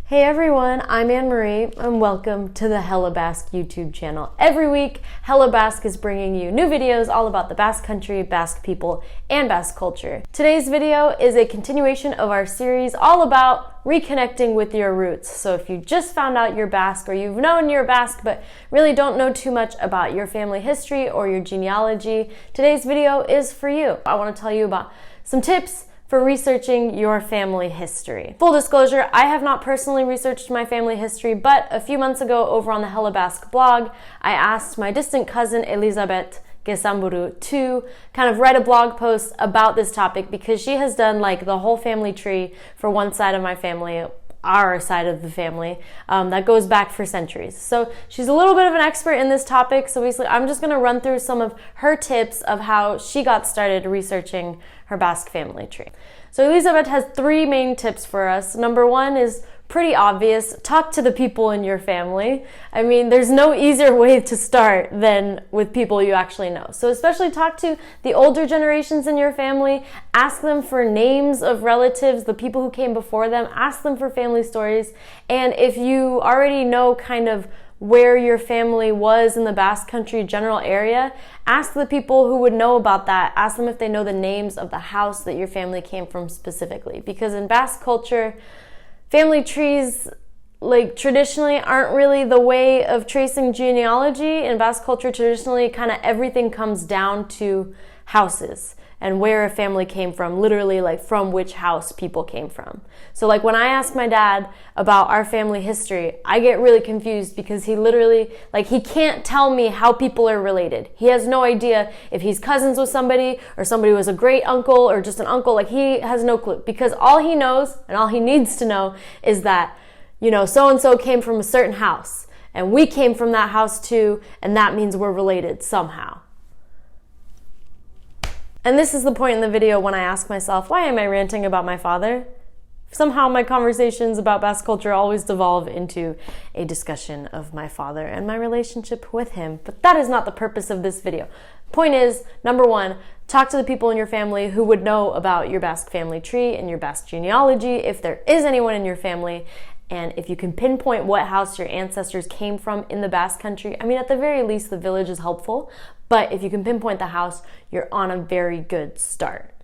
Hey everyone, I'm Anne-Marie and welcome to the Hella Basque YouTube channel. Every week, Hella Basque is bringing you new videos all about the Basque Country, Basque people, and Basque culture. Today's video is a continuation of our series all about reconnecting with your roots. So if you just found out you're Basque or you've known you're Basque but really don't know too much about your family history or your genealogy, today's video is for you. I want to tell you about some tips for researching your family history. Full disclosure, I have not personally researched my family history, but a few months ago over on the Hella Basque blog, I asked my distant cousin Elizabette Guéçamburu to kind of write a blog post about this topic because she has done like the whole family tree for one side of my family, our side of the family, that goes back for centuries. So she's a little bit of an expert in this topic, so basically I'm just going to run through some of her tips of how she got started researching her Basque family tree. So Elizabeth has three main tips for us. Number one is pretty obvious: talk to the people in your family. I mean, there's no easier way to start than with people you actually know. So especially talk to the older generations in your family, ask them for names of relatives, the people who came before them, ask them for family stories. And if you already know kind of where your family was in the Basque Country general area, ask the people who would know about that. Ask them if they know the names of the house that your family came from specifically. Because in Basque culture, family trees, like, traditionally aren't really the way of tracing genealogy. In Basque culture, traditionally, kind of everything comes down to houses and where a family came from, literally like from which house people came from. So like when I ask my dad about our family history, I get really confused because he literally, like, he can't tell me how people are related. He has no idea if he's cousins with somebody or somebody was a great uncle or just an uncle. Like, he has no clue because all he knows and all he needs to know is that, you know, so-and-so came from a certain house and we came from that house too, and that means we're related somehow. And this is the point in the video when I ask myself, why am I ranting about my father? Somehow my conversations about Basque culture always devolve into a discussion of my father and my relationship with him. But that is not the purpose of this video. Point is, number one, talk to the people in your family who would know about your Basque family tree and your Basque genealogy, if there is anyone in your family. And if you can pinpoint what house your ancestors came from in the Basque Country, I mean, at the very least, the village is helpful. But if you can pinpoint the house, you're on a very good start.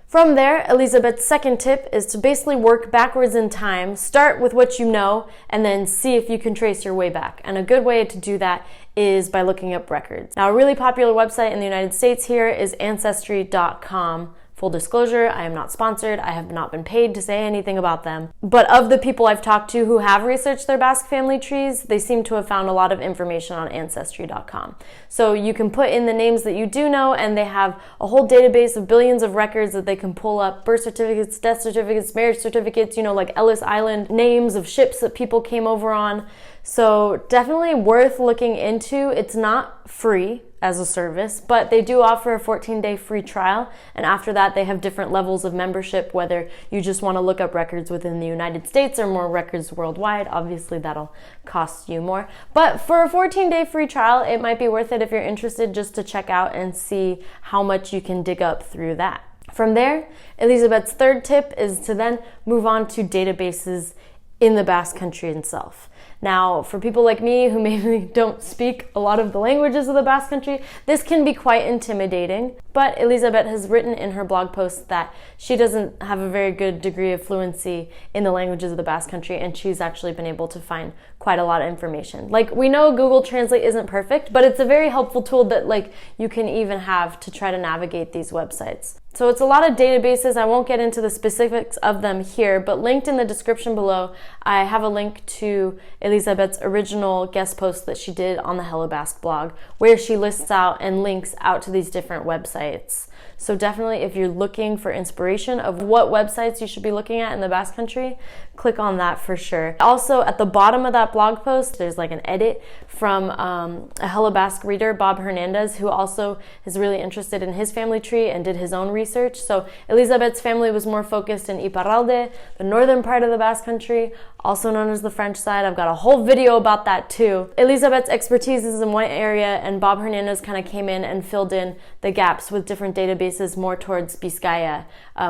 From there, Elizabeth's second tip is to basically work backwards in time. Start with what you know and then see if you can trace your way back. And a good way to do that is by looking up records. Now, a really popular website in the United States here is Ancestry.com. Full disclosure, I am not sponsored. I have not been paid to say anything about them. But of the people I've talked to who have researched their Basque family trees, they seem to have found a lot of information on Ancestry.com. So you can put in the names that you do know, and they have a whole database of billions of records that they can pull up: birth certificates, death certificates, marriage certificates, you know, like Ellis Island, names of ships that people came over on. So definitely worth looking into. It's not free as a service, but they do offer a 14-day free trial, and after that they have different levels of membership, whether you just want to look up records within the United States or more records worldwide. Obviously that'll cost you more, but for a 14-day free trial it might be worth it if you're interested, just to check out and see how much you can dig up through that. From there, Elizabeth's third tip is to then move on to databases in the Basque Country itself. Now, for people like me who maybe don't speak a lot of the languages of the Basque Country, this can be quite intimidating. But Elizabeth has written in her blog post that she doesn't have a very good degree of fluency in the languages of the Basque Country, and she's actually been able to find quite a lot of information. Like, we know Google Translate isn't perfect, but it's a very helpful tool that, like, you can even have to try to navigate these websites. So it's a lot of databases. I won't get into the specifics of them here, but linked in the description below, I have a link to Elizabeth's original guest post that she did on the Hella Basque blog, where she lists out and links out to these different websites. So definitely, if you're looking for inspiration of what websites you should be looking at in the Basque Country, click on that for sure. Also, at the bottom of that blog post, there's like an edit from a Hella Basque reader, Bob Hernandez, who also is really interested in his family tree and did his own research. So Elizabeth's family was more focused in Iparralde, the northern part of the Basque Country, also known as the French side. I've got a whole video about that too. Elizabeth's expertise is in one area, and Bob Hernandez kind of came in and filled in the gaps with different databases databases more towards Vizcaya,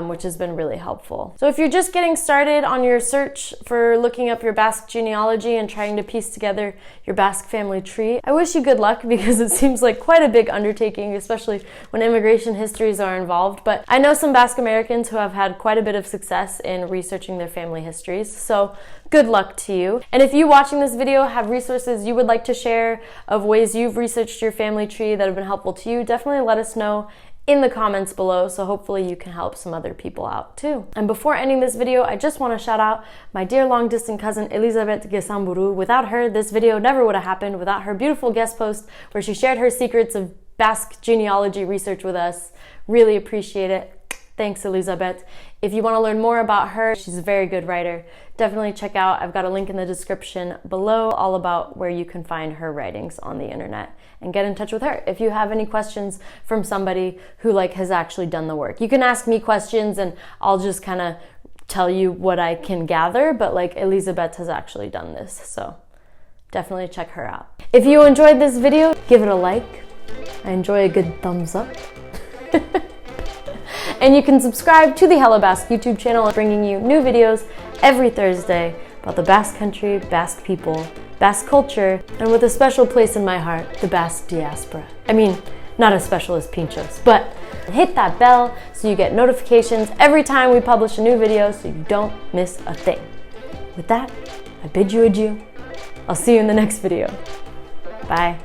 which has been really helpful. So if you're just getting started on your search for looking up your Basque genealogy and trying to piece together your Basque family tree, I wish you good luck because it seems like quite a big undertaking, especially when immigration histories are involved. But I know some Basque Americans who have had quite a bit of success in researching their family histories, so good luck to you. And if you watching this video have resources you would like to share of ways you've researched your family tree that have been helpful to you, definitely let us know in the comments below, so hopefully you can help some other people out too. And before ending this video, I just want to shout out my dear long-distance cousin Elizabette Guéçamburu. Without her, this video never would have happened, without her beautiful guest post where she shared her secrets of Basque genealogy research with us. Really appreciate it. Thanks, Elizabeth. If you want to learn more about her, she's a very good writer. Definitely check out, I've got a link in the description below all about where you can find her writings on the internet, and get in touch with her if you have any questions from somebody who has actually done the work. You can ask me questions and I'll just kind of tell you what I can gather, but Elizabeth has actually done this, so definitely check her out. If you enjoyed this video, give it a like. I enjoy a good thumbs up. And you can subscribe to the Hello Basque YouTube channel, bringing you new videos every Thursday about the Basque Country, Basque people, Basque culture, and with a special place in my heart, the Basque diaspora. I mean, not as special as Pinchos, but hit that bell so you get notifications every time we publish a new video so you don't miss a thing. With that, I bid you adieu. I'll see you in the next video. Bye.